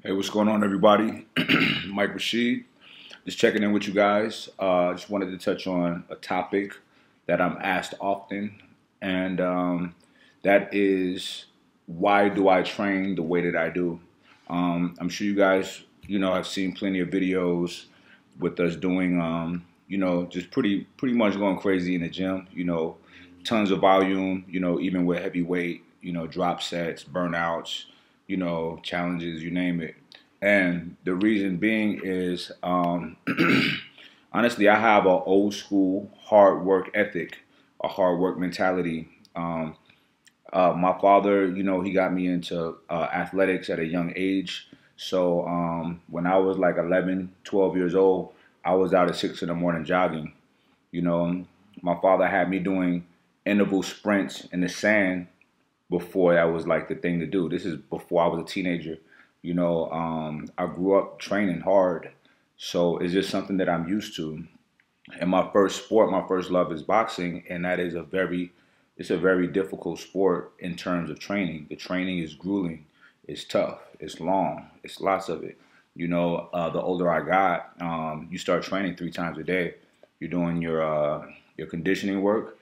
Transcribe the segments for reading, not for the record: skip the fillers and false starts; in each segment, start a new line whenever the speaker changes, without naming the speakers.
Hey, what's going on, everybody? Mike Rashid, just checking in with you guys. Just wanted to touch on a topic that I'm asked often, and that is why do I train the way that I do? I'm sure you guys, have seen plenty of videos with us doing, just pretty much going crazy in the gym. Tons of volume. Even with heavy weight. Drop sets, burnouts. Challenges, you name it. And the reason being is, honestly, I have an old school hard work ethic, a hard work mentality. My father, he got me into athletics at a young age. So when I was like 11, 12 years old, I was out at 6 in the morning jogging. You know, my father had me doing interval sprints in the sand before that was like the thing to do. This is before I was a teenager. I grew up training hard, so it's just something that I'm used to. And my first sport, my first love is boxing, and that is it's a very difficult sport in terms of training. The training is grueling, it's tough, it's long, it's lots of it. The older I got, you start training 3 times a day. You're doing your conditioning work,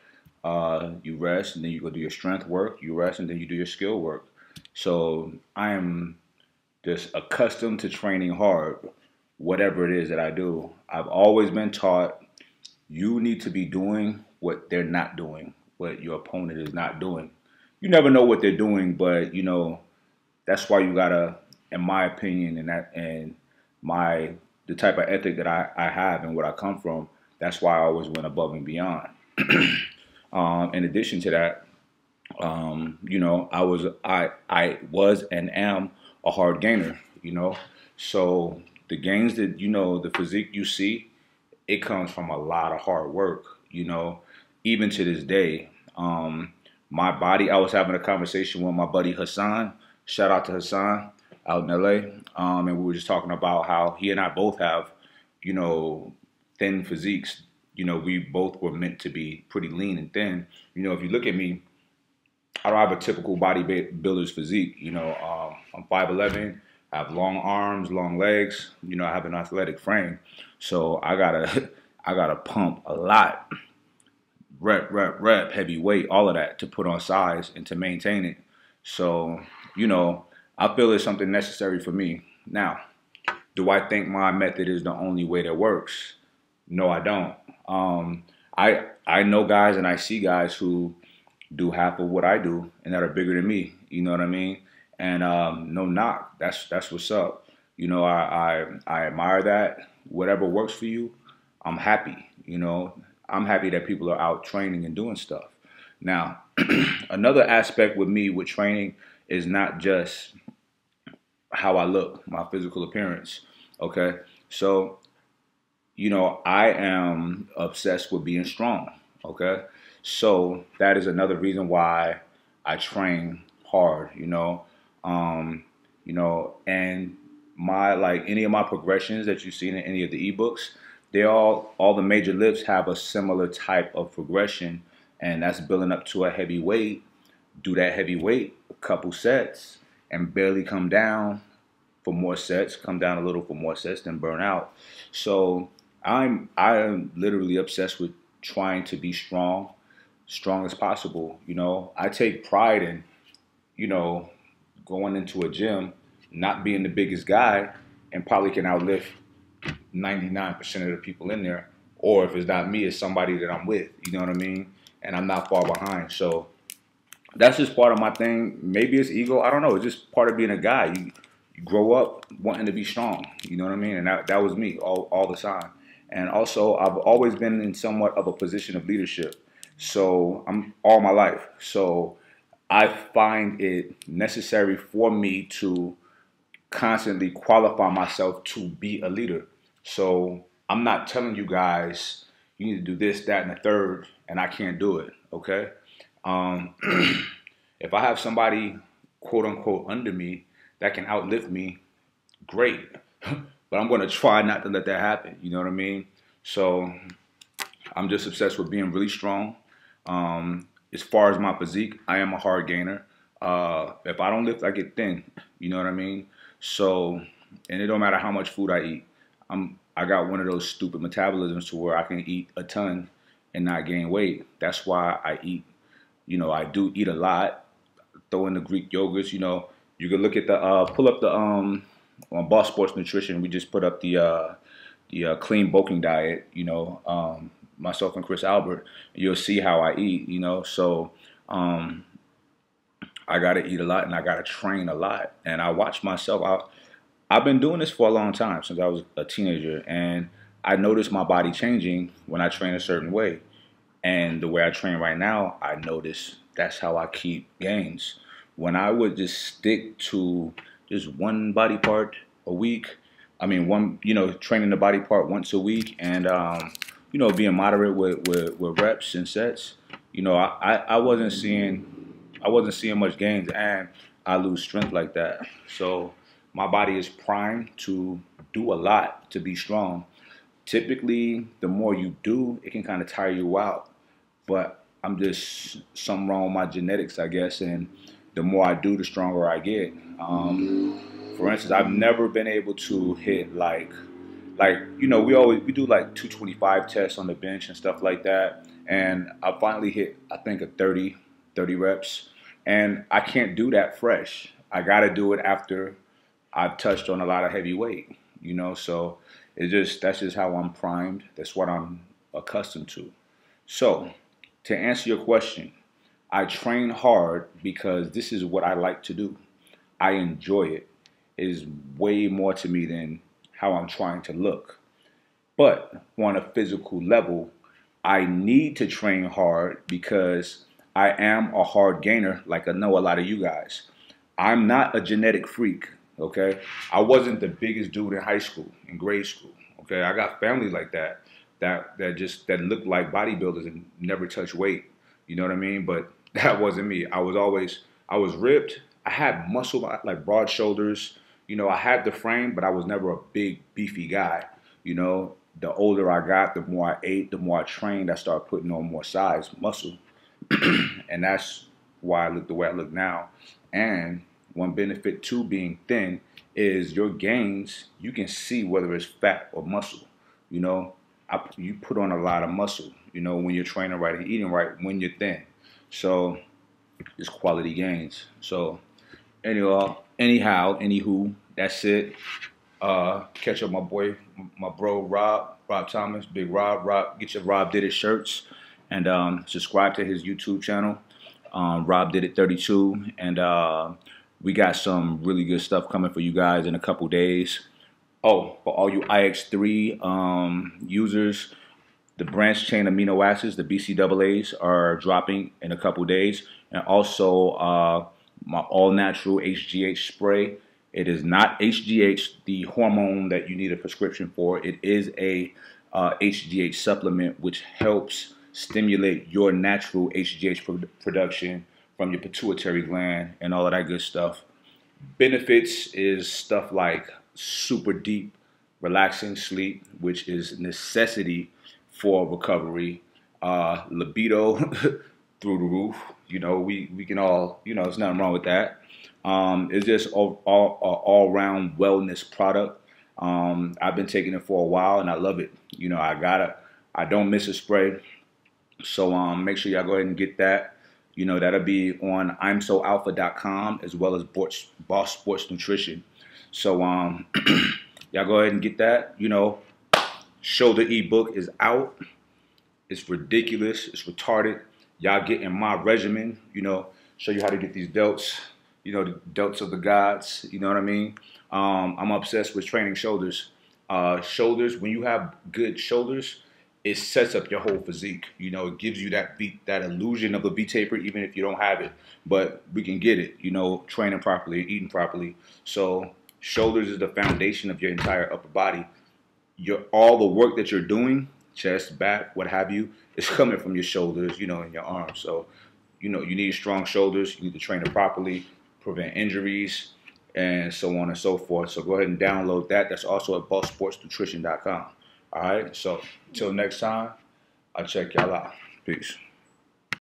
you rest, and then you go do your strength work. You rest, and then you do your skill work. So I am just accustomed to training hard, whatever it is that I do. I've always been taught you need to be doing what they're not doing, what your opponent is not doing. You never know what they're doing, but that's why you gotta, in my opinion, and my the type of ethic that I have and what I come from. That's why I always went above and beyond. In addition to that, I was and am a hard gainer. So the gains that the physique you see, it comes from a lot of hard work. Even to this day, my body. I was having a conversation with my buddy Hassan. Shout out to Hassan out in LA, and we were just talking about how he and I both have, thin physiques. We both were meant to be pretty lean and thin. If you look at me, I don't have a typical bodybuilder's physique. I'm 5'11", I have long arms, long legs. I have an athletic frame, so I gotta I gotta pump a lot, rep, heavy weight, all of that to put on size and to maintain it. So I feel it's something necessary for me. Now, do I think my method is the only way that works? No, I don't. I know guys and I see guys who do half of what I do and that are bigger than me. You know what I mean? And no knock. That's what's up. I admire that. Whatever works for you, I'm happy. I'm happy that people are out training and doing stuff. Now, another aspect with me with training is not just how I look, my physical appearance. Okay, so I am obsessed with being strong. Okay, so that is another reason why I train hard. And my like any of my progressions that you've seen in any of the ebooks, they all the major lifts have a similar type of progression, and that's building up to a heavy weight. Do that heavy weight, a couple sets, and barely come down for more sets, come down a little for more sets, then burn out. So I am literally obsessed with trying to be strong as possible. I take pride in, you know, going into a gym, not being the biggest guy, and probably can outlift 99% of the people in there. Or if it's not me, it's somebody that I'm with. You know what I mean? And I'm not far behind. So that's just part of my thing. Maybe it's ego. I don't know. It's just part of being a guy. You grow up wanting to be strong. You know what I mean? And that was me all the time. And also, I've always been in somewhat of a position of leadership. So I'm all my life. So I find it necessary for me to constantly qualify myself to be a leader. So I'm not telling you guys you need to do this, that, and the third, and I can't do it. Okay. Um, if I have somebody, quote unquote, under me that can outlift me, great. But I'm going to try not to let that happen. You know what I mean? So I'm just obsessed with being really strong. As far as my physique, I am a hard gainer. If I don't lift, I get thin. You know what I mean? So, and it don't matter how much food I eat. I got one of those stupid metabolisms to where I can eat a ton and not gain weight. That's why I eat. I do eat a lot. Throw in the Greek yogurts. You can look at the pull up the on Boss Sports Nutrition. We just put up the clean bulking diet. Myself and Chris Albert. You'll see how I eat. So I gotta eat a lot and I gotta train a lot. And I watch myself. I've been doing this for a long time, since I was a teenager, and I noticed my body changing when I train a certain way. And the way I train right now, I notice that's how I keep gains. When I would just stick to just one body part a week, training the body part once a week, and being moderate with reps and sets, I wasn't seeing much gains, and I lose strength like that. So my body is primed to do a lot to be strong. Typically, the more you do, it can kind of tire you out. But I'm just something wrong with my genetics, I guess. And the more I do, the stronger I get. For instance, I've never been able to hit we do like 225 tests on the bench and stuff like that. And I finally hit, I think, a 30 reps. And I can't do that fresh. I got to do it after I've touched on a lot of heavy weight, so that's just how I'm primed. That's what I'm accustomed to. So to answer your question, I train hard because this is what I like to do. I enjoy it. It is way more to me than how I'm trying to look. But on a physical level, I need to train hard because I am a hard gainer, like I know a lot of you guys. I'm not a genetic freak, okay? I wasn't the biggest dude in high school, in grade school, okay? I got family like that looked like bodybuilders and never touched weight, you know what I mean? But that wasn't me. I was ripped. I had muscle, like broad shoulders. I had the frame, but I was never a big, beefy guy. The older I got, the more I ate, the more I trained, I started putting on more size, muscle. And that's why I look the way I look now. And one benefit to being thin is your gains, you can see whether it's fat or muscle. You put on a lot of muscle, when you're training right and eating right when you're thin. So it's quality gains. So anywho, that's it. Catch up my boy, my bro Rob Thomas, Big Rob. Get your Rob Did It shirts, and subscribe to his YouTube channel, Rob Did It 32, and we got some really good stuff coming for you guys in a couple days. Oh, for all you IX3 users, the branched chain amino acids, the BCAAs, are dropping in a couple days, and also my all-natural HGH spray. It is not HGH, the hormone that you need a prescription for. It is a HGH supplement, which helps stimulate your natural HGH production from your pituitary gland and all of that good stuff. Benefits is stuff like super deep, relaxing sleep, which is a necessity for recovery. Libido through the roof. We can all, there's nothing wrong with that. It's just all-round wellness product. I've been taking it for a while and I love it. I don't miss a spray. So make sure y'all go ahead and get that. That'll be on imsoalpha.com as well as Boss Sports Nutrition. So y'all go ahead and get that. Shoulder ebook is out. It's ridiculous. It's retarded. Y'all get in my regimen, show you how to get these delts, the delts of the gods, you know what I mean? I'm obsessed with training shoulders. Shoulders, when you have good shoulders, it sets up your whole physique. It gives you that illusion of a V-taper, even if you don't have it. But we can get it, training properly, eating properly. So shoulders is the foundation of your entire upper body. All the work that you're doing, chest, back, what have you, is coming from your shoulders, and your arms. So, you need strong shoulders. You need to train it properly, prevent injuries, and so on and so forth. So go ahead and download that. That's also at BossSportsNutrition.com. All right. So until next time, I'll check y'all out. Peace.